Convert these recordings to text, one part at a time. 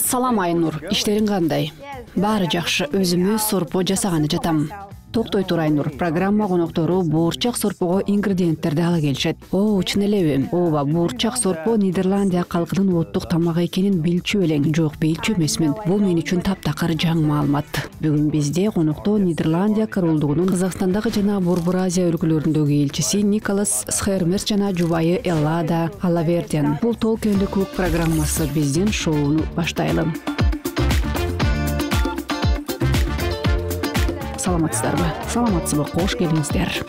Салам Айнур, иштериң кандай? Баары жакшы, өзүмө сорпо жасаганы жатам. Токтой тур Айнур, программа коноктору буурчак сорпого ингредиенттерди ала келишет. Чын элеби? Ооба, буурчак сорпо Нидерландия калкынын улуттук тамагы экенин билчү элең. Жок, билчү эмесмин. Бул мен үчүн таптакыр жаңы маалымат. Бүгүн бизде конокто Нидерландия королдугунун Казакстандагы жана Борбор Азия өлкөлөрүндөгү элчиси Николас Схермерс жана жубайы Эллада Алаверден. Бул Talk and Cook программасы, биздин шоуну баштайлы. Саламатсыздарбы? Саламатсызбы? Кош келиңиздер.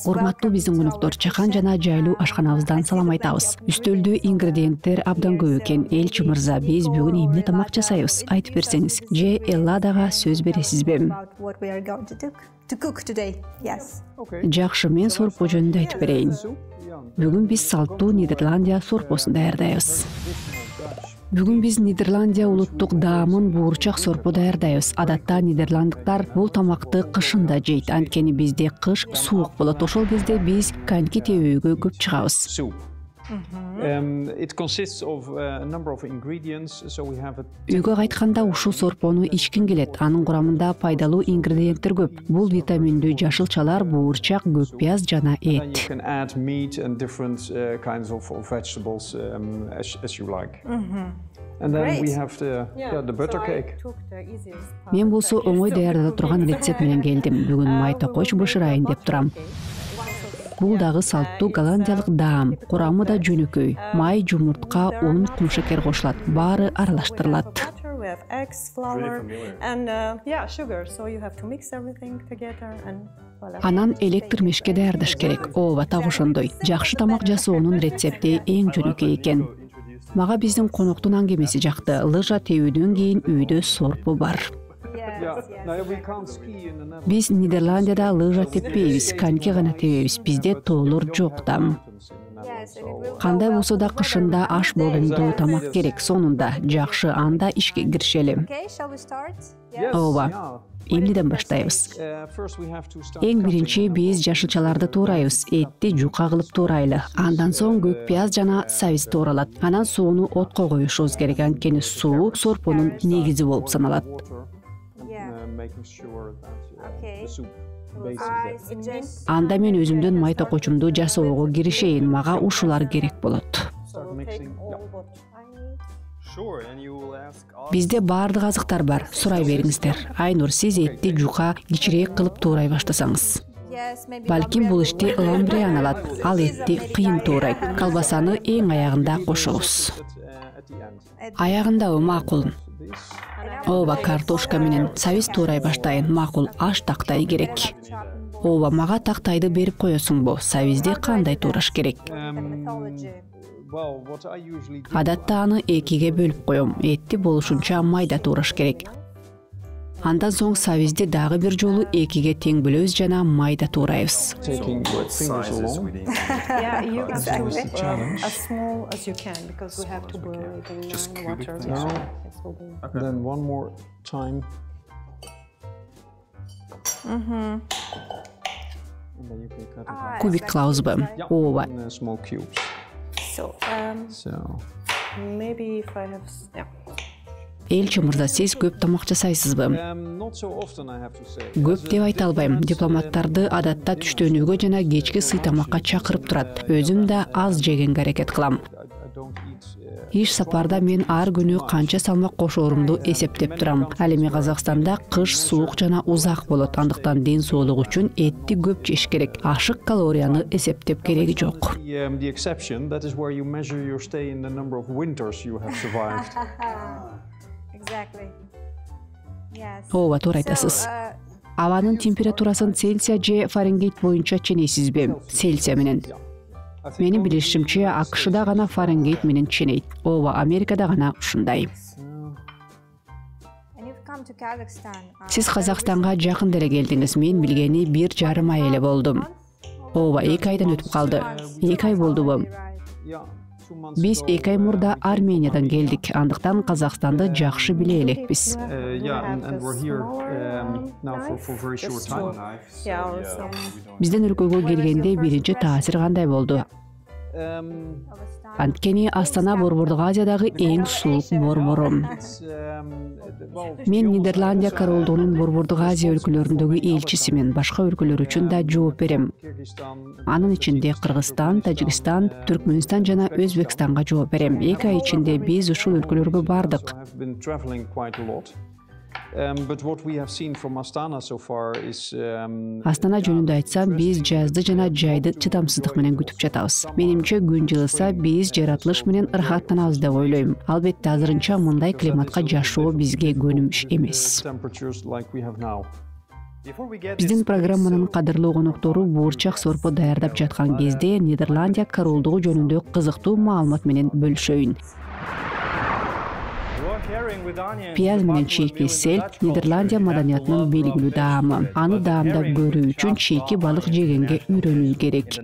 Урматтуу биздин коноктор, чакан жана жайлуу ашканабыздан салам айтабыз. Үстөлдө ингредиенттер абдан көп экен. Элчи мырза, биз бүгүн эмне тамак жасайбыз? Айтып берсеңиз. Же Элладага сөз бересизби? Жакшы, мен сорпо жөнүндө айтып берейин. Бүгүн биз салттуу Нидерландия сорпосун даярдайбыз. Бүгүн биз Нидерландия улуттук даамын буурчак сорпо даярдайбыз. Адатта нидерландыктар бул тамакты кышында жейт, анткени бизде кыш суук болот. Ошол кезде биз коньки тебүүгө көп чыгабыз. Үйгө кайтканда ушул сорпону ичкиң келет. Анын курамында пайдалуу ингредиенттер көп. Бул витаминдүү жашылчалар, буурчак, көк пияз жана эт. Мен болсо оңой даярдала турган рецепт менен келдим. Бүгүн май токоч бышырайын деп турам. Бул дагы салттуу голландиялык даам. Курамы да жөнөкөй. Май, жумуртка, un, кумшекер кошулат. Баары аралаштырылат. Анан электр мешке даярдаш керек. Ооба, так ошондой. Жакшы тамак жасоонун рецепти эң жөнөкөй экен. Мага биздин коноктун аңгемеси жакты. Лыжа тебүүдөн кийин үйдө сорпо бар. Биз Нидерландияда лыжа теппейбиз, коньки гана тебебиз. Бизде тоолор жок да. Кандай болсо да кышында аш болумдуу тамак керек. Сонунда жакшы, анда ишке киришели. Ооба. Эмнеден баштайбыз? Эң биринчи биз жашылчаларды туурайбыз. Этти жука кылып туурайлы. Андан соң көк пияз жана сабиз тууралат. Анан сууну отко коюшубуз керек, анткени суу сорпонун негизи болуп саналат. Анда мен өзүмдүн май токочумду жасоого киришейин. Мага ушулар керек болот. Бизде баардык азыктар бар. Сурай бериңиздер. Айнур, сиз этти жука кичирээк кылып туурай баштасаңыз. Балким бул ишти ламбриан алат. Ал этти кыйын туурайт. Колбасаны эң аягында кошобуз. Аягындабы? Макул. Ооба, картошка менен сабиз туурай баштайын. Макул, аш тактай керек. Ооба, мага тактайды берип коесуңбу? Сабизди кандай туураш керек? Адатта аны экиге бөлүп коем. Этти болушунча майда туураш керек. Андан соң сабизди дагы бир жолу экиге тең бөлөбүз жана майда туурайбыз. Кубик кылабызбы? Ооба. Элчи мырза, сиз көп тамак жасайсызбы? Көп деп айта албайм. Дипломаттарды адатта түштөнүүгө жана кечки сый тамакка чакырып турат. Өзүм да аз жегенге аракет кылам. Иш сапарда мен ар күнү канча салмак кошоорумду эсептеп турам. Ал эми Казакстанда кыш суук жана узак болот. Андыктан ден соолук үчүн этти көп жеш керек. Ашык калорияны эсептеп кереги жок. Ооба, туура айтасыз. Абанын температурасын Цельсия же Фаренгейт боюнча ченейсизби? Цельсия менен. Менин билишимче, АКШда гана Фаренгейт менен ченейт. Ооба, Америкада гана ушундай. Сиз Казакстанга жакын деле келдиңиз. Мен билгени 1,5 ай эле болдум. Ооба, 2 aydan ötüp kaldı. 2 ay boldu bu. Biz 2 ay murda Armeniyadan geldik. Andıktan Kazakstan'da jakşı bile elekpiz. Bizden ülkөгө келгенде birinci taasir kандай boldu? Antkeni Astana Borбордук Азиядагы эң суук борбору. Мен Нидерландия королдугунун Борбордук Азия өлкөлөрүндөгү элчисимин. Башка өлкөлөр үчүн да жооп берем. Анын ичинде Кыргызстан, Тажикстан, Түркмөнстан жана Өзбекстанга жооп берем. 2 ай ичинде биз ушул өлкөлөргө бардык. Astana жөнүндө айтсам, биз жазды жана жайды чыдамсыздык менен күтүп жатабыз. Менимче күн жылыса биз жаратылыш менен ырахаттанабыз деп ойлойм. Албетте азырынча мындай климатка жашоо бизге көнүмүш эмес. Биздин программанын кадырлуу коноктору буурчак сорпо даярдап жаткан кезде Нидерландия королдугу жөнүндө кызыктуу маалымат менен бөлүшөйүн. Piyaz менен чейки селт Нидерландия маданиятынын белгилүү даамы. Аны даамдап көрүү үчүн чейки балык жегенге үйрөнүү керек.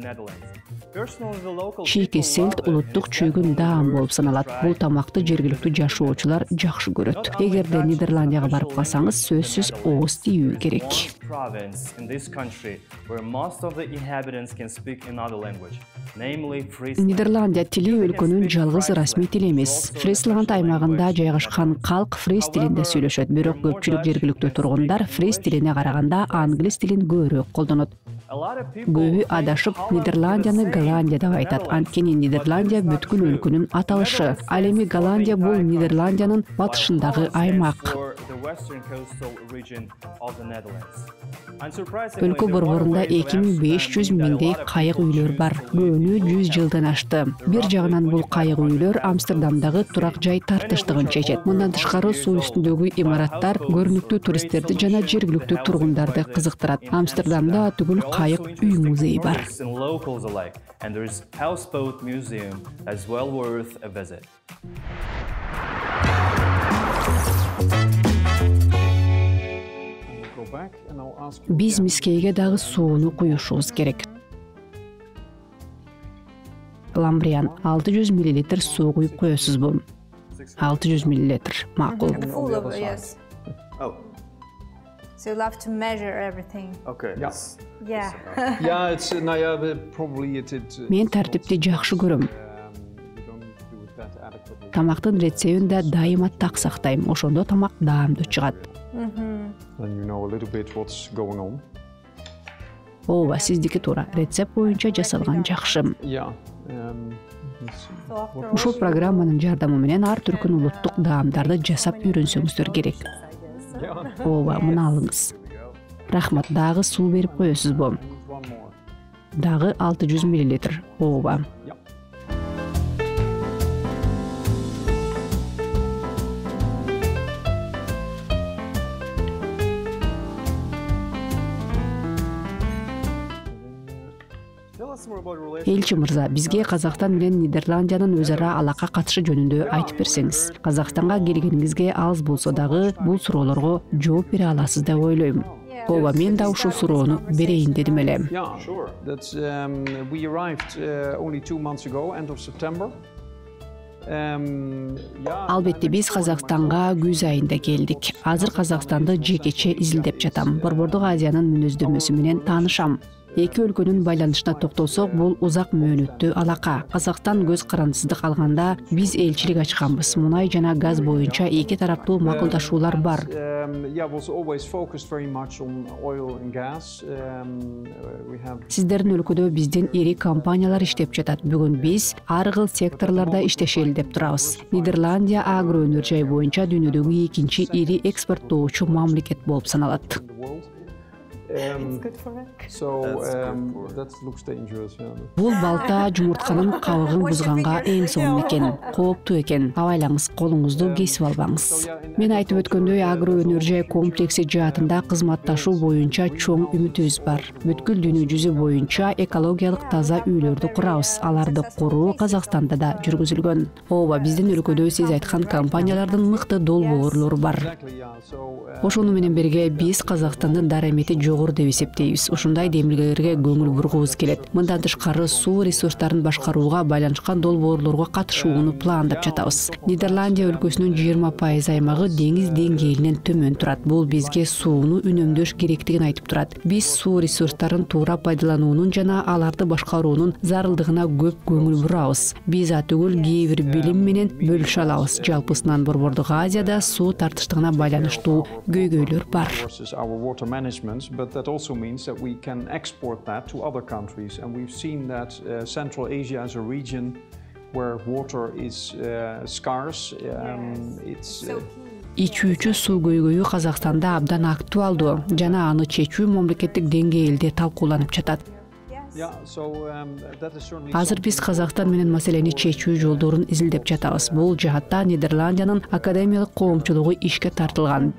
Чейки селт улуттук чүйгүн даам болуп саналат. Бул тамакты жергиликтүү жашоочулар жакшы көрөт. Эгерде Нидерландияга барып калсаңыз, сөзсүз ооз тийүү керек. Нидерландия тили өлкөнүн жалгыз расмий тили эмес. Фрисланд аймагында жайгашкан калк фриз тилинде сүйлөшөт. Бирок көпчүлүк жергиликтүү тургундар фриз тилине караганда англис тилин көбүрөөк колдонот. Көбү адашып Нидерландияны Голландия деп айтат. Анткени Нидерландия бүткүл өлкөнүн аталышы. Ал эми Голландия бул Нидерландиянын батышындагы аймак. Өлкө борборунда 2500 миңдей кайык үйлөр бар. Көбүнү 100 жылдан ашты. Бир жагынан бул кайык үйлөр Амстердамдагы турак жай тартыштыгын чечет. Мындан тышкары суу үстүндөгү имараттар көрүнүктүү туристтерди жана жергиликтүү тургундарды кызыктырат. Амстердамда түгүл кайык үй музейи бар. Биз мискейге дагы сууну куюшубуз керек. Ламбриан 600 мл суу куюп коесузбу? 600 мл макул. So you'll have to measure everything. Okay. Yeah. Yeah, it's probably Мен тартипти жакшы көрөм. Тамактын рецептин да дайыма так сактайм. Ошондо тамак даамдуу чыгат. Then you know a little bit what's going on. Ооба, сиздики туура. Рецепт боюнча жасалган жакшы. Yeah. Ушул программанын жардамы менен ар түркүн улуттук даамдарды жасап үйрөнсөңүздөр керек. Ооба, мына алыңыз. Рахмат, дагы суу берип коесузбу? Дагы 600 мл. Ооба. Элчи мырза, бизге Казакстан менен Нидерландиянын өз ара алака катышы жөнүндө айтып берсеңиз. Казакстанга келгениңизге аз болсо дагы бул суроолорго жооп бере аласыз деп ойлойм. Ооба, мен да ушул суроону берейин дедим эле. Yeah, sure. That's we arrived only 2 months ago, end of September. Албетте биз Казакстанга күз айында келдик. Азыр Казакстанды жекече изилдеп жатам. Борбордук Азиянын мүнөздөмөсү менен таанышам. Эки өлкөнүн байланышына токтолсок, бул узак мөөнөттүү алака. Казакстан көз карандысыздык алганда биз элчилик ачканбыз. Мунай жана газ боюнча эки тараптуу макулдашуулар бар. Сиздердин өлкөдө биздин ири компаниялар иштеп жатат. Бүгүн биз ар кыл секторлордо иштешели деп турабыз. Нидерландия агро өнөр жай боюнча дүйнөдөгү экинчи ири экспорттоочу мамлекет болуп саналат. That looks dangerous. Бул балта жумуртканын кабыгын бузганга эң сонун экен. Кооптуу экен. Абайлаңыз, колуңузду кесип албаңыз. Мен айтып өткөндөй, агро өнөр жай комплекси жаатында кызматташуу боюнча чоң үмүтүбүз бар. Бүткүл дүйнө жүзү боюнча экологиялык таза үйлөрдү курабыз. Аларды куруу Казакстанда да жүргүзүлгөн. Ооба, биздин өлкөдө сиз айткан компаниялардын мыкты долбоорлору бар. Ошону менен бирге биз Казакстандын дарамети жок жогору деп эсептейбиз. Ушундай демилгелерге көңүл бургубуз келет. Мындан тышкары суу ресурстарын башкарууга байланышкан долбоорлорго катышууну пландап жатабыз. Нидерландия өлкөсүнүн 20% аймагы деңиз деңгээлинен төмөн турат. Бул бизге сууну үнөмдөш керектигин айтып турат. Биз суу ресурстарын туура пайдалануунун жана аларды башкаруунун зарылдыгына көп көңүл бурабыз. Биз атүгүл кээ бир билим менен бөлүшө алабыз. Жалпысынан Борбордук Азияда суу тартыштыгына байланыштуу көйгөйлөр бар. But that also means that we can export that to other countries, and we've seen that Central Asia is a region where water is scarce. Ичүүчү суу көйгөйү Казакстанда абдан актуалдуу жана аны чечүү мамлекеттик деңгээлде талкууланып жатат. Азыр биз Казакстан менен маселени чечүү жолдорун изилдеп жатабыз. Бул жаатта Нидерландиянын академиялык коомчулугу ишке тартылган.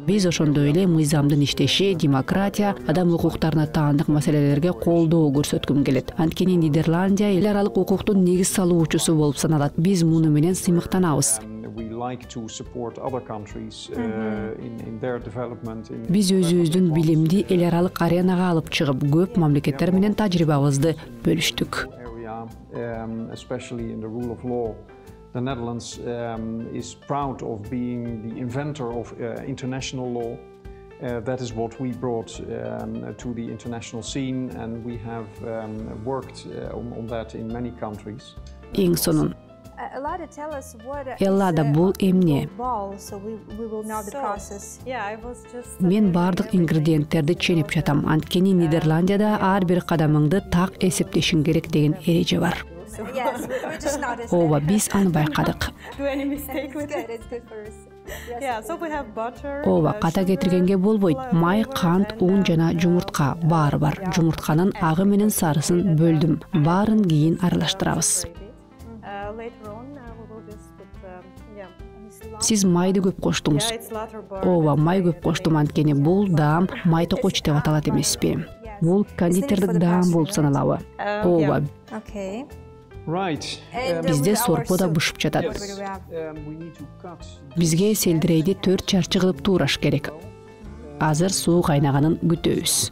Биз ошондой эле мыйзамдын иштеши, демократия, адам укуктарына таандык маселелерге колдоо көрсөткүм келет. Анткени Нидерландия эл аралык укуктун негиз салуучусу болуп саналат. Биз муну менен сыймыктанабыз. Биз өзүбүздүн билимди эл аралык аренага алып чыгып, көп мамлекеттер менен тажрыйбабызды бөлүштүк. The Netherlands is proud of being the inventor of international law. That is what we brought to the international scene, and we have worked on that in many countries. Эң сонун. Эллада бул эмне? Мен бардык ингредиенттерди ченеп жатам. Анткени Нидерландияда ар бир кадамыңды так эсептешиң керек деген эреже бар. Ооба, биз аны байкадык. Ооба, ката кетиргенге болбойт. Май, кант, ун жана жумуртка баары бар. Жумуртканын агы менен сарысын бөлдүм. Баарын кийин аралаштырабыз. Сиз майды көп коштуңуз. Ооба, май көп коштум, анткени бул даам май токоч деп аталат эмеспи? Бул кондитердик даам болуп саналабы? Ооба. Бизде сорпо да бышып жатат. Бизге селдирейди 4 чарчы кылып туураш керек. Азыр суу кайнаганын күтөбүз.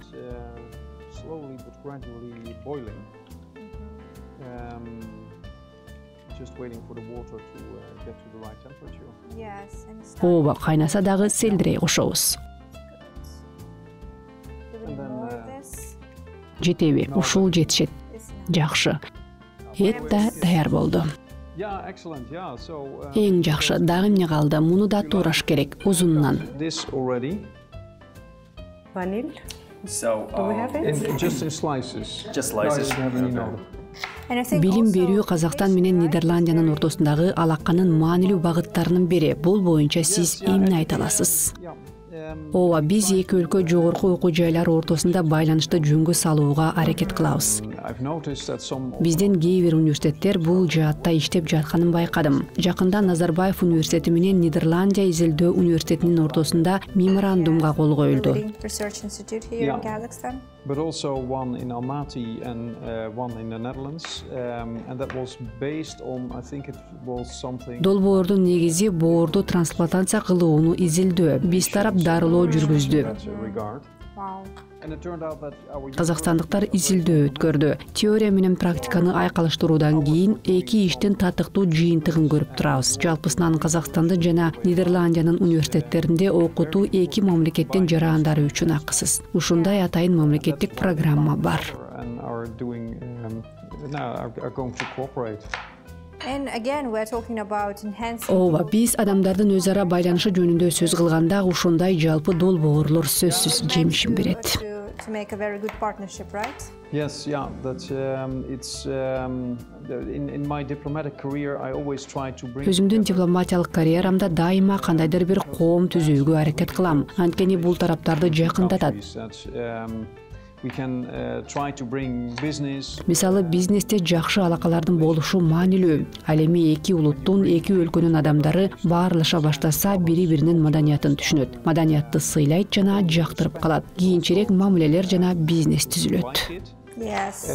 Ооба, кайнаса дагы селдирей кошобуз. Жетеби? Ушул жетишет. Жакшы. Эт да даяр болду. Эң жакшы, дагы эмне калды? Муну да туураш керек, узунунан. Vanille. Do we have it? Just in slices. Just slices. Билим берүү Казакстан менен Нидерландиянын ортосундагы алаканын маанилүү багыттарынын бири. Бул боюнча сиз эмне айта аласыз? Ооба, биз эки өлкө жогорку окуу жайлары ортосунда байланышты жөнгө салууга аракет кылабыз. Бизден кээ бир университеттер бул жаатта иштеп жатканын байкадым. Жакында Назарбаев университети менен Нидерландия изилдөө университетинин ортосунда меморандумга кол коюлду. But also one in Almaty and one in the Netherlands, and that was based on, I think it was something. Долбоордун негизи боорду трансплантация кылууну изилдөө. Биз тарап дарылоо жүргүздү. Казакстандыктар изилдөө өткөрдү. Теория менен практиканы айкалыштыруудан кийин эки иштин татыктуу жыйынтыгын көрүп турабыз. Жалпысынан Казакстанды жана Нидерландиянын университеттеринде окутуу эки мамлекеттин жарандары үчүн акысыз. Ушундай атайын мамлекеттик программа бар. Ооба, биз адамдардын өз ара байланышы жөнүндө сөз кылганда ушундай жалпы долбоорлор сөзсүз жемишин берет. To make a very good partnership, right? Yes, yeah, that's it's in my diplomatic career I always try to bring. Өзүмдүн дипломатиялык карьерамда дайыма кандайдыр бир коом түзүүгө аракет кылам. Анткени бул тараптарды жакындатат. Мисалы, бизнесте жакшы алакалардын болушу маанилүү. Ал эми эки улуттун, эки өлкөнүн адамдары баарлаша баштаса, бири-биринин маданиятын түшүнөт. Маданиятты сыйлайт жана жактырып калат. Кийинчерээк мамилелер жана бизнес түзүлөт. Yes.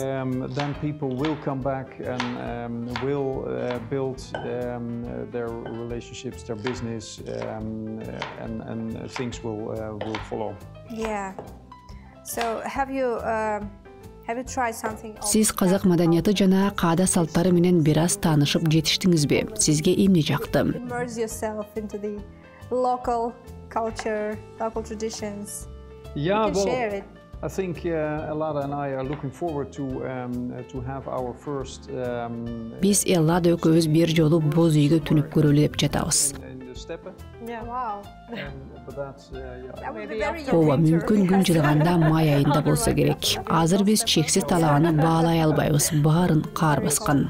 then people will come back and will build their relationships, their business, and things will follow. Yeah. So have you tried something? Siz казак маданияты жана каада салттары менен бир аз таанышып жетиштиңизби? Сизге эмне жакты? Immerse yourself into the local culture, local traditions. Yeah, You can share it. I think Ellada and I are looking forward to have our first Биз Эллада экөөбүз бир жолу боз үйгө түнүп көрөлү деп жатабыз. in the steppe. Yeah. Wow. But that's That would be very Ооба, adventurous. мүмкүн күн жылыганда май айында болсо керек. Азыр биз чексиз талаганы баалай албайбыз, баарын кар баскан.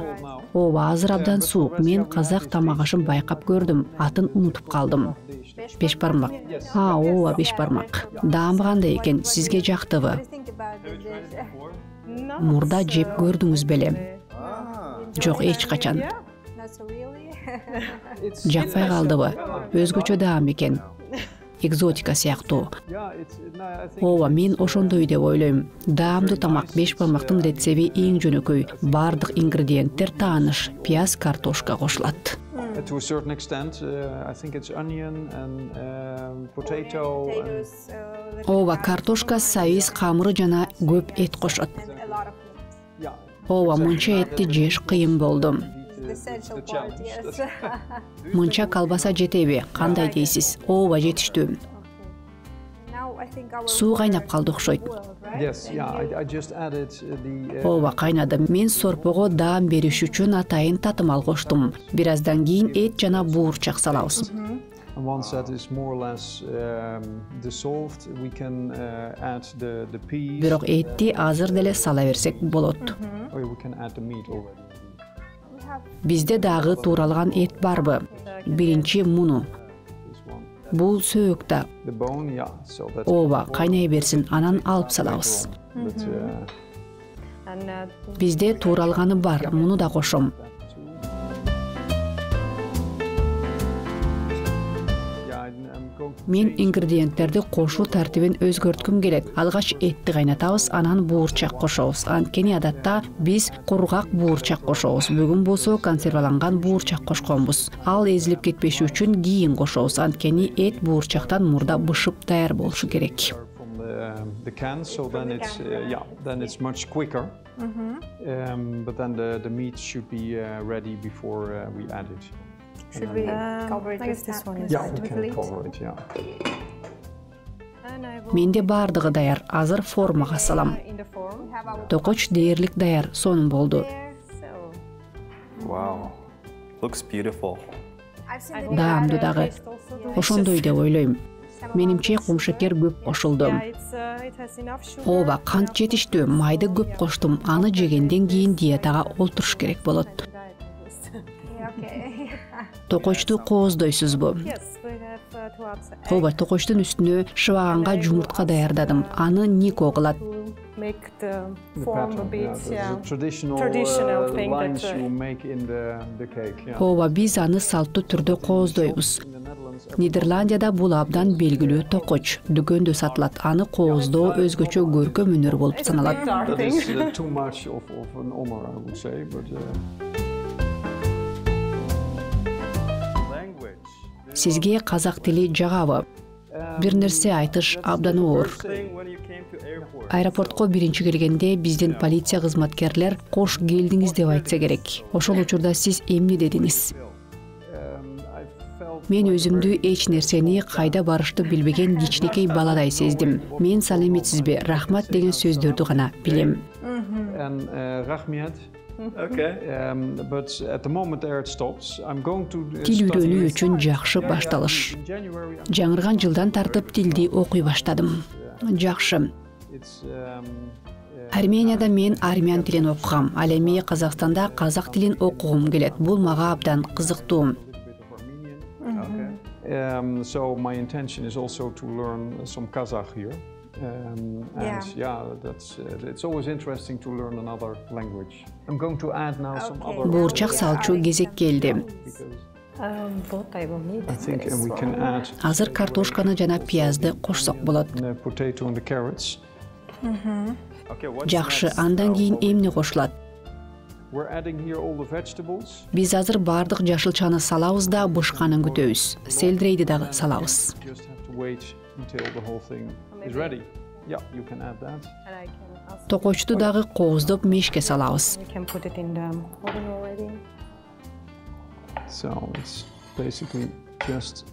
Ооба, азыр абдан суук. Мен казак тамак-ашын байкап көрдүм, атын унутуп калдым. Беш бармак. Ооба, беш бармак. Даамы кандай экен? Сизге жактыбы? What do you think about this dish? Мурда жеп көрдүңүз беле? Жок, эч качан. Not so really. Жакпай калдыбы? Өзгөчө даам экен. Экзотика сыяктуу. Ооба, мен ошондой деп ойлойм. Даамдуу тамак беш бармактын рецеби эң жөнөкөй. Бардык ингредиенттер тааныш. Пияз, картошка кошулат. to a certain extent, I think it's onion and potato. Potatoes, Ооба, картошка, сабиз, камыры жана көп эт кошот. and a lot of meat. Yeah, Ооба, мынча этти жеш кыйын болду. The essential the part, challenge. yes. Мынча калбаса жетеби? Кандай дейсиз? Ооба, жетиштүү. Now I think our Суу кайнап калды окшойт. world, right? Yes, yeah, I just added the. Ооба, кайнады. Мен сорпого даам бериш үчүн атайын татымал коштум. Бир аздан кийин эт жана буурчак салабыз. And once that is more or less dissolved, we can add the peas. Бирок этти азыр деле сала берсек болот. Or we can add the meat already. We have Бизде дагы тууралган эт барбы? Биринчи муну. This one. Бул сөөк да. The bone, yeah. So that's. Ооба, кайнай берсин, анан алып салабыз. But, Бизде тууралганы бар, муну да кошом. yeah, I'm going to Мен ингредиенттерди кошуу тартибин өзгөрткүм келет. Алгач этти кайнатабыз, анан буурчак кошобуз. Анткени адатта биз кургак буурчак кошобуз. Бүгүн болсо консерваланган буурчак кошконбуз. Ал эзилип кетпеши үчүн кийин кошобуз. Анткени эт буурчактан мурда бышып даяр болушу керек. from the can, so then it's then it's much quicker. But then the meat should be ready before we add it. should we cover it with this one? Yeah, we can cover it. Yeah. Менде бардыгы даяр. Азыр формага салам. We have our Токоч дээрлик даяр. Сонун болду. Wow. Looks beautiful. I've seen the Даамдуу дагы. Ошондой деп ойлойм. Менимче кумшекер көп кошулду. Ооба, кант жетиштүү, майды көп коштум. Аны жегенден кийин диетага олтуруш керек болот. Yeah, okay. Токочту кооздойсузбу? Ооба, токочтун үстүнө шыбаганга жумуртка даярдадым. Аны Нико кылат. Make the The form a pattern, bit, yeah, yeah. the traditional thing lines that, you make in the cake. Yeah. Ооба, биз аны салттуу түрдө кооздойбуз. In the Netherlands, Нидерландияда бул абдан белгилүү токоч. Дүкөндө сатылат. Аны кооздоо өзгөчө көркөм өнөр болуп саналат. that is too much of an honor, I would say. But Language. Сизге казак тили жагабы? Бир нерсе айтыш абдан оор. Thing when you came to airport. Аэропортко биринчи келгенде биздин полиция кызматкерлер кош келдиңиз деп айтса керек. Ошол учурда сиз эмне дедиңиз? I felt Мен өзүмдү эч нерсени кайда барышты билбеген кичинекей баладай сездим. Мен салеметсизби, рахмат деген сөздөрдү гана билем. and Rahmiat. Okay. But at the moment there it stops. I'm going to Тил study үйрөнүү it. үчүн жакшы башталыш. In January, Жаңырган жылдан тартып тилди окуй баштадым. Жакшы. it's Арменияда мен армян тилин окугам. Ал эми Казакстанда казак тилин окугум келет. Бул мага абдан кызыктуу. a bit of Armenian. Okay. So my intention is also to learn some Kazakh here. And that's it's always interesting to learn another language. I'm going to add now some Okay. other. Буурчак салчу кезек келди. Because What I will need I think is we can add Азыр картошканы жана пиязды кошсок болот. the potato and the carrots. Okay, what's Жакшы, next? андан кийин эмне кошулат? We're adding here all the vegetables. Биз азыр бардык жашылчаны салабыз да бышканын күтөбүз. Селдрейди дагы салабыз. Just have to wait until the whole thing is ready. Yeah, you can add that. And I can also Токочту дагы кооздоп мешке салабыз. we can put it in the oven already. So it's basically just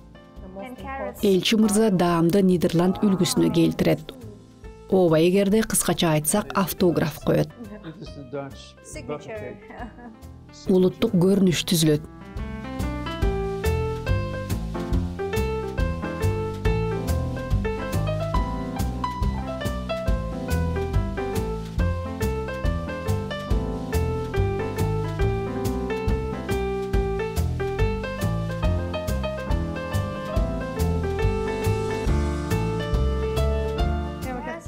The most And carrots. Элчи мырза даамды Нидерланд үлгүсүнө келтирет. Ооба, эгерде кыскача айтсак, автограф коет. it is the Dutch butter Signature. cake. Улуттук көрүнүш түзүлөт.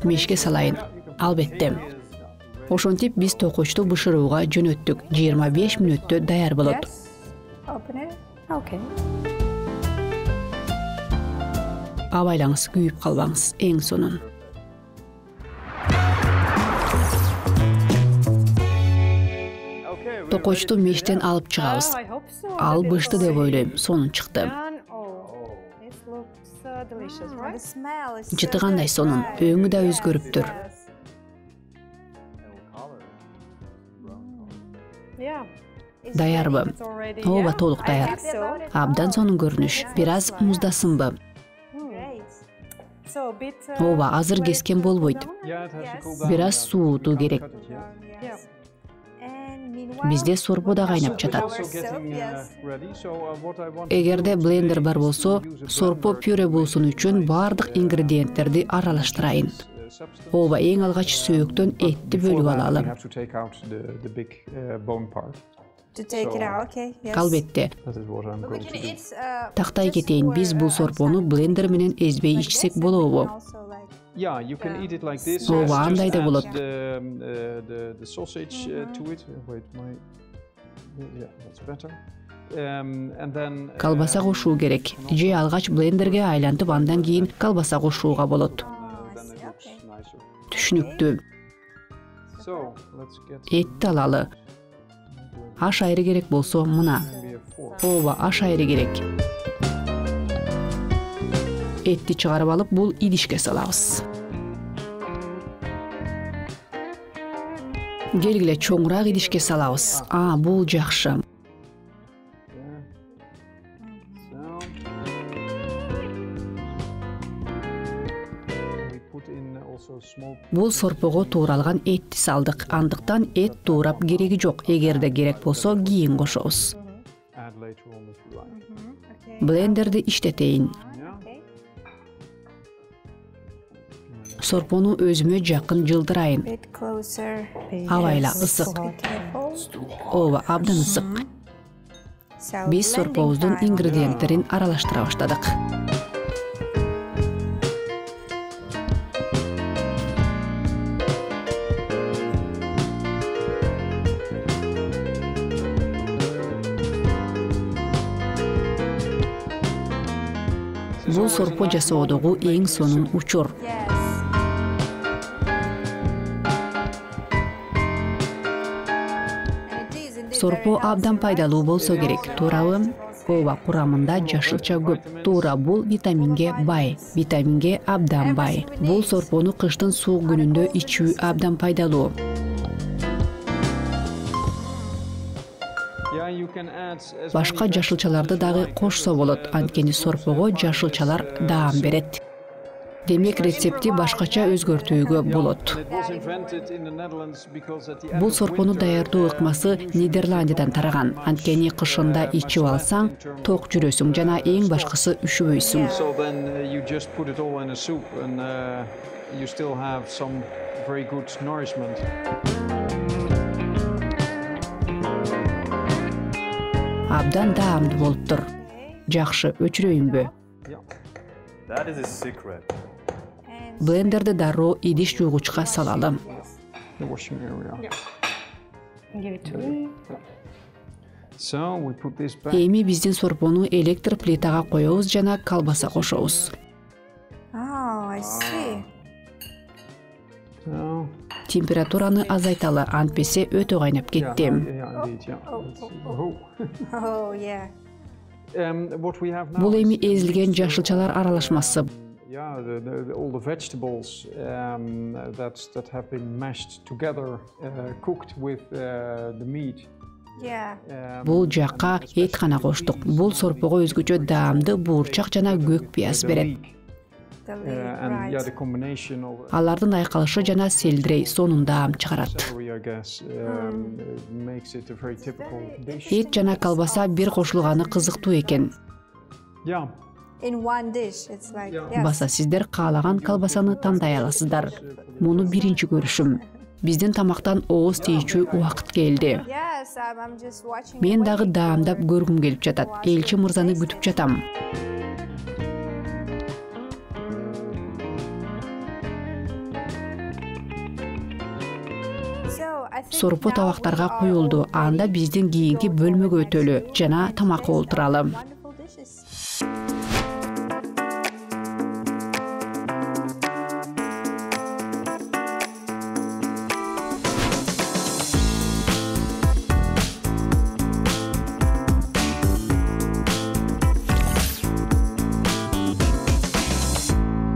Мешке салайын. Албетте. Ошентип биз токочту бышырууга жөнөттүк. 25 мүнөттө даяр болот. Yes. Open it. Okay. Абайлаңыз, күйүп калбаңыз. Эң сонун. Okay, we're Токочту ready to мештен eat. алып чыгабыз. Oh, I hope so. Ал That it бышты will деп be ойлойм. Сонун чыкты. done. Oh, this looks delicious, The right? smell is Жыты so кандай good. сонун. Right. Өңү да Yes, өзгөрүптүр. yes. And what color? Brown color. Yeah. It's Даярбы? It's already. Ооба, Yeah. толук I даяр. think so. Абдан сонун көрүнүш. Бир аз муздасынбы? great. So a bit. Ооба, азыр кескен болбойт. Yeah, it has to Yes. cool down. Бир аз Yeah, суутуу you can't керек. cut it yet. Yes. And meanwhile, Бизде сорпо да кайнап Soup is жатат. also Soap, getting yes. ready. So what I want to Эгерде do блендер today бар is to болсо, use a сорпо blender пюре to болсун үчүн manipulate, бардык ингредиенттерди аралаштырайын. substance. Ооба, эң алгач сөөктөн этти Before бөлүп that, we алалы. have to take out the big bone part. to take it So- out. Okay. Yes. Албетте, That is what I'm But we going can to do. eat. тактай кетейин, биз бул сорпону блендер менен эзбей ичсек болобу? Yeah, you can eat it like this. Ооба, Just андай да add болот. The sausage to it. Wait, yeah, that's better. And then Калбаса кошуу керек. Же алгач блендерге айлантып андан кийин калбаса кошууга болот. then it looks nicer. Түшүнүктүү. So let's get Этти алалы. Аш айры керек болсо мына. maybe a fork. Ооба, аш айры керек. Этти чыгарып алып, бул идишке салабыз. Келгиле чоңураак идишке салабыз. Бул жакшы. Yeah. So we put in also small. Бул сорпого тууралган этти салдык. Андыктан эт туурап кереги жок. Эгерде керек болсо кийин кошобуз. Add later on if you like. Okay. Блендерди иштетейин. Yeah. Сорпону өзүмө жакын жылдырайын. Bit closer. Абайла, Yes, ысык. so hot. Careful. Ооба, абдан ысык. So Биз blending сорпобуздун time. ингредиенттерин аралаштыра баштадык. Бул сорпо жасоодогу эң сонун учур. Yes. And it is indeed Сорпо very абдан healthy, пайдалуу right? болсо керек, туурабы? Ооба, курамында жашылча көп. Туура, бул витаминге бай. Витаминге абдан бай. Бул сорпону кыштын суук күнүндө ичүү абдан пайдалуу. Yeah, you can add as Башка many жашылчаларды vegetables дагы as you like. кошсо болот, анткени сорпого жашылчалар даам берет. Демек рецепти башкача өзгөртүүгө болот. It was invented in the Netherlands because at the end Бул of сорпону winter, даярдоо ыкмасы Нидерландиядан тараган. Анткени кышында ичип алсаң, ток жүрөсүң жана эң башкысы үшүбөйсүң. So then you just put it all in a soup and you still have some very good nourishment. Абдан даамдуу болуптур. Жакшы, өчүрөйүнбү? Yeah. That is a secret. And Блендерди дароо идиш жуугучка салалы. The washing area. Give it to me. So we put this back. Эми биздин сорпону электр плитага коебуз жана калбаса кошобуз. I see. So Температураны азайталы, антпесе өтө кайнап кетти. Yeah, indeed, yeah. Oh. Oh, yeah. What we have now Бул эми is- эзилген жашылчалар аралашмасы. Yeah, all the vegetables that have been mashed together, cooked with the meat. Yeah. Бул жакка эт гана коштук. Бул сорпого өзгөчө даамды буурчак жана көк пияз берет. The And leaf, yeah, the right. combination of Алардын айкалышы жана селдирей сонун даам чыгарат. celery, I guess, makes it a very typical dish. Эт жана колбаса бир кошулганы кызыктуу экен. Yeah. In one dish, it's like, Yeah. yes. Баса сиздер каалаган колбасаны тандай аласыздар. Муну биринчи көрүшүм. Биздин тамактан ооз тийчү убакыт келди. Yes, I'm just watching. Мен it, дагы waiting. даамдап көргүм келип жатат. Элчи мырзаны күтүп жатам. So, I think Сорпо now табактарга we are коюлду. all Анда ready биздин to кийинки go бөлмөгө for өтөлү жана тамакка олтуралы. wonderful dishes.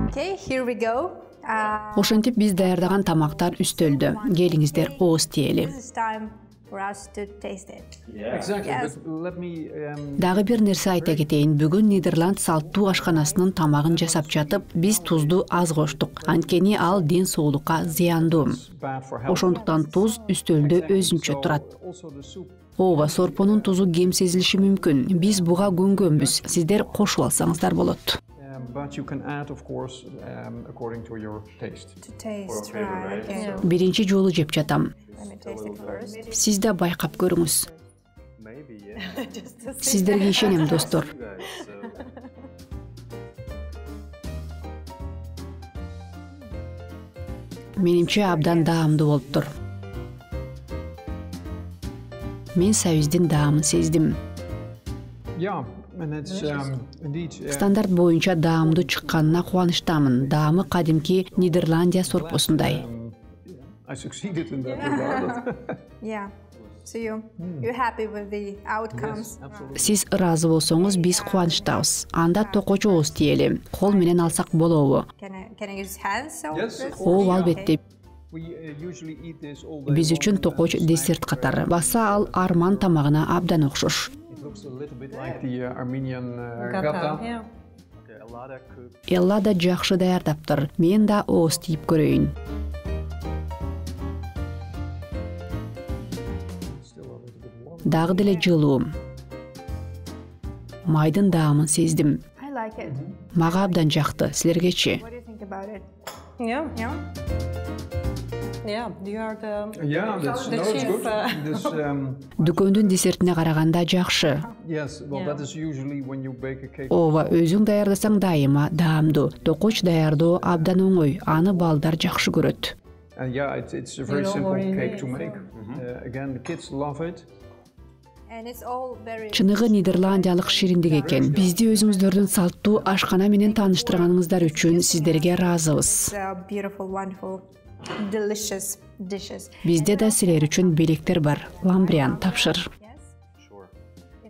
Okay, here we go. Ошентип биз даярдаган тамактар үстөлдө. Келиңиздер ооз тиели. This is time for us to taste it. Exactly. Yes. But let me. Дагы бир нерсе айта кетейин. Бүгүн Нидерланд салттуу ашканасынын тамагын жасап жатып, биз тузду аз коштук. Анткени ал ден соолукка зыяндуу. Bad for health. Ошондуктан туз үстөлдө өзүнчө турат. Also the soup. Ооба, сорпонун тузу кем сезилиши мүмкүн. Биз буга көнгөнбүз. Сиздер кошуп алсаңыздар болот. But you can add, of course, according to your taste. To taste, flavor, right? right? Okay. Биринчи жолу жеп жатам. Let me taste it first. Сиз да байкап көрүңүз. Maybe, yeah. Just to see. Сиздерге ишенем, достор. You guys, so. Менимче абдан даамдуу болуптур. Мен сабиздин даамын сездим. Yeah, and it's indeed. Стандарт боюнча даамдуу чыкканына кубанычтамын. Даамы кадимки Нидерландия сорпосундай. I succeeded in that regard. Yeah. So you're happy with the outcomes. Absolutely. Сиз ыраазы болсоңуз, биз кубанычтабыз. Анда токочу ооз тиели. Кол менен алсак болобу? Can I use hands? So Yes, of this? course. Ооба, Yeah. албетте. We usually eat this all day Биз long үчүн as a токоч snack. десерт катары. Баса ал арман тамагына абдан окшош. It looks a little bit like the Armenian Gata, gata. yeah. Okay, a lot of cooked. Элла да жакшы даярдаптыр. Мен да ооз тийип көрөйүн. Still a little bit warm. Дагы деле жылуу. Майдын даамын сездим. I like it. Мага абдан жакты. Силергечи? What do you think about it? Yeah, Yeah. yeah. You are the. Yeah, that's The no, it's chief, good. This, Дүкөндүн десертине караганда жакшы. yes, well, Yeah. that is usually when you bake a cake. Ооба, өзүң даярдасаң дайыма даамдуу. Токоч даярдоо абдан оңой. Аны балдар жакшы көрөт. And yeah, it's a very You know simple what it cake is, to make. Again, the kids love it. And it's all very. Чыныгы нидерландиялык шириндик экен. Бизди өзүңүздөрдүн салттуу ашкана менен тааныштырганыңыздар үчүн сиздерге ыраазыбыз. Beautiful, wonderful, delicious dishes. Бизде да силер үчүн белектер бар. Ламбриан, тапшыр. Yes. Sure.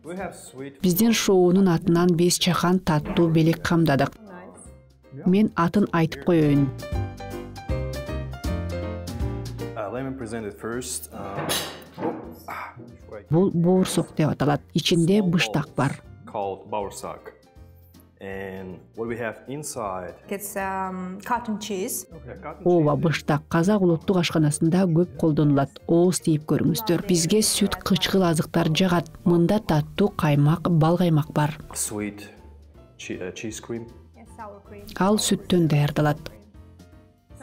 We have sweet. Биздин шоунун атынан 5 чакан таттуу белек камдадык. Nice. Мен атын айтып коеюн. Let me present it first. Бул боорсок деп аталат. Ичинде быштак бар. Called Bauersack. And what we have inside. It's cotton cheese. Ооба, быштак казак улуттук ашканасында көп колдонулат. Ооз тийип көрүңүздөр. Бизге сүт кычкыл азыктар жагат. Мында таттуу каймак, бал каймак бар. Sweet cheese cream. Yes, sour cream. Ал сүттөн даярдалат.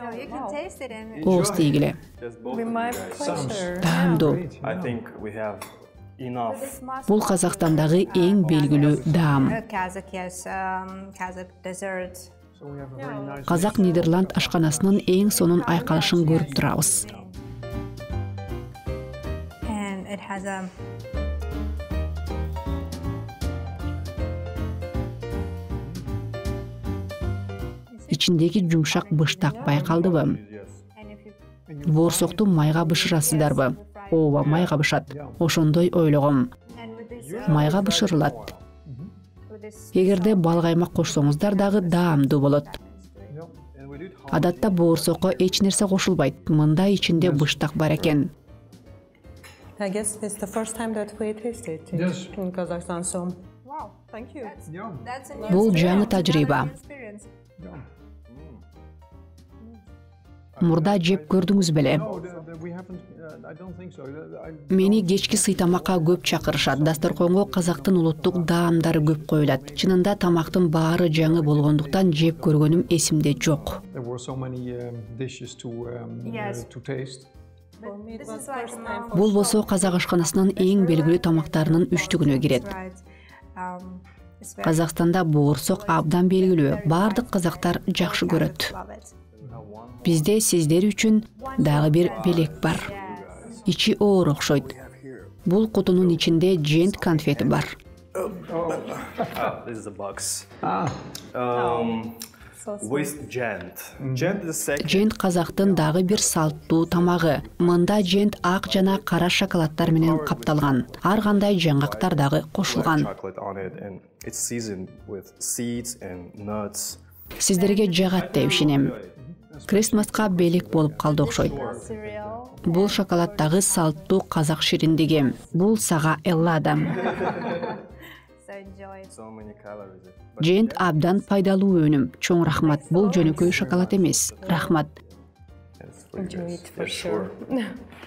So you can taste it and. Ооз тийгиле. Just both With of my you guys. pleasure. Даамдуу. I think we have enough. This must Бул Казакстандагы эң белгилүү даам. Kazakh, yes, Kazakh dessert. So we have a very nice. Казак Нидерланд ашканасынын эң сонун айкалышын көрүп турабыз. And it has a. Ичиндеги жумшак быштак байкалдыбы? Yes. And if you. And Боорсокту майга бышырасыздарбы? Ооба, майга бышат. Ошондой ойлогом. Майга бышырылат. Эгерде бал каймак кошсоңуздар дагы даамдуу болот. Адатта боорсокко эч нерсе кошулбайт. Мында ичинде быштак бар экен. I guess it's the first time that we tasted it Yes. in Kazakhstan. So, wow, thank you. That's a Бул new жаңы тажрыйба. experience. Мурда жеп көрдүңүз беле? We haven't. I don't think so. Мени кечки сыйтамакка көп чакырышат. Дасторконго казактын улуттук даамдары көп коюлат. Чынында тамактын баары жаңы болгондуктан жеп көргөнүм эсимде жок. There were so many dishes Yes. to taste. For me, it This was is like first time now- for Бул болсо казак ашканасынын эң белгилүү тамактарынын үчтүгүнө кирет. Right. It's very Казакстанда боорсок абдан белгилүү. Бардык казактар жакшы көрөт. love it. Бизде сиздер үчүн дагы бир белек бар. Ичи оор окшойт. Бул кутунун ичинде жент конфети бар. This is a box. So sweet. With gent. Gent is the second. Жент казактын дагы бир салттуу тамагы. Мында жент ак жана кара шоколадтар менен капталган. Ар кандай жаңгактар дагы кошулган. Chocolate on it, and it's seasoned with seeds and nuts. Сиздерге жагат деп ишенем. Крисмаска белек болуп калды окшойт. Cereal. Бул шоколаддагы салттуу казак шириндиги. Бул сага Эллада. So enjoy it. So many calories. Жент абдан пайдалуу өнүм. Чоң рахмат. Бул жөнөкөй шоколад эмес. Рахмат. It's pretty enjoy good, it for sure.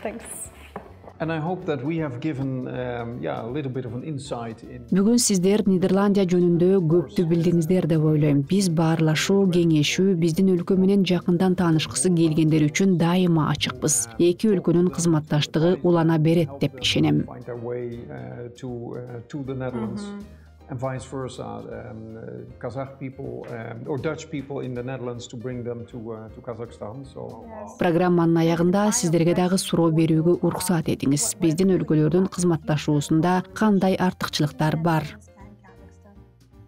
Thanks. And I hope that we have given, a little bit of an insight in. Бүгүн сиздер Нидерландия жөнүндө көптү билдиңиздер деп ойлойм. Биз баарлашуу, кеңешүү, биздин өлкө менен жакындан таанышкысы келгендер үчүн дайыма ачыкпыз. Эки өлкөнүн кызматташтыгы улана берет деп ишенем. Find their way to the Netherlands, and vice versa. Kazakh people or Dutch people in the Netherlands to bring them to Kazakhstan. So. Программанын аягында сиздерге дагы суроо берүүгө уруксат этиңиз. Биздин өлкөлөрдүн кызматташуусунда кандай артыкчылыктар бар?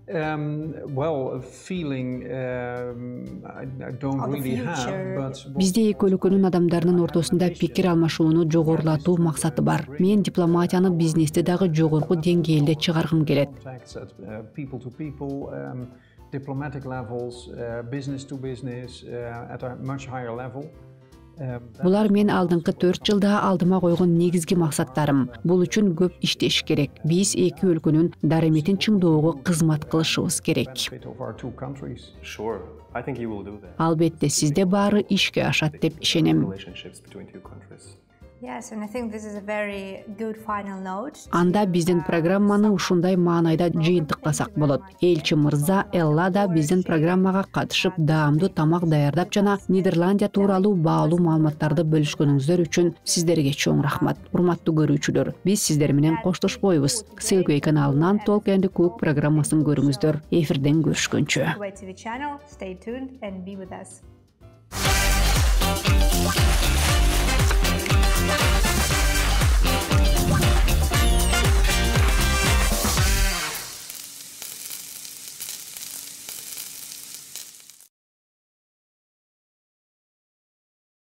Well, a feeling I don't Of the really have, future. but Бизде эки өлкөнүн адамдарынын ортосунда пикир алмашууну жогорулатуу максаты бар. Мен дипломатияны, бизнести дагы жогорку деңгээлде чыгаргым келет. contacts at people to people, diplomatic levels, business to business, at a much higher level. Булар мен алдыңкы 4 жылда алдыма койгон негизги максаттарым. Бул үчүн көп иштеш керек. Биз эки өлкөнүн дарыметин чыңдоого кызмат кылышыбыз керек. Benefit of our two countries. Sure. I think you will do that. Албетте сизде баары ишке ашат деп ишенем. Relationships between two countries. Yes, and I think this is a very good final note. Анда биздин программаны ушундай маанайда жыйынтыктасак болот. Элчи мырза Эллада биздин программага катышып, даамдуу тамак даярдап жана Нидерландия тууралуу баалуу маалыматтарды бөлүшкөнүңүздөр үчүн сиздерге чоң рахмат. Урматтуу көрүүчүлөр, биз сиздер менен коштошпойбуз. Silkway каналынан Talk and Cook программасын көрүңүздөр. Эфирден көрүшкөнчө. Silkway TV channel. Stay tuned and be with us.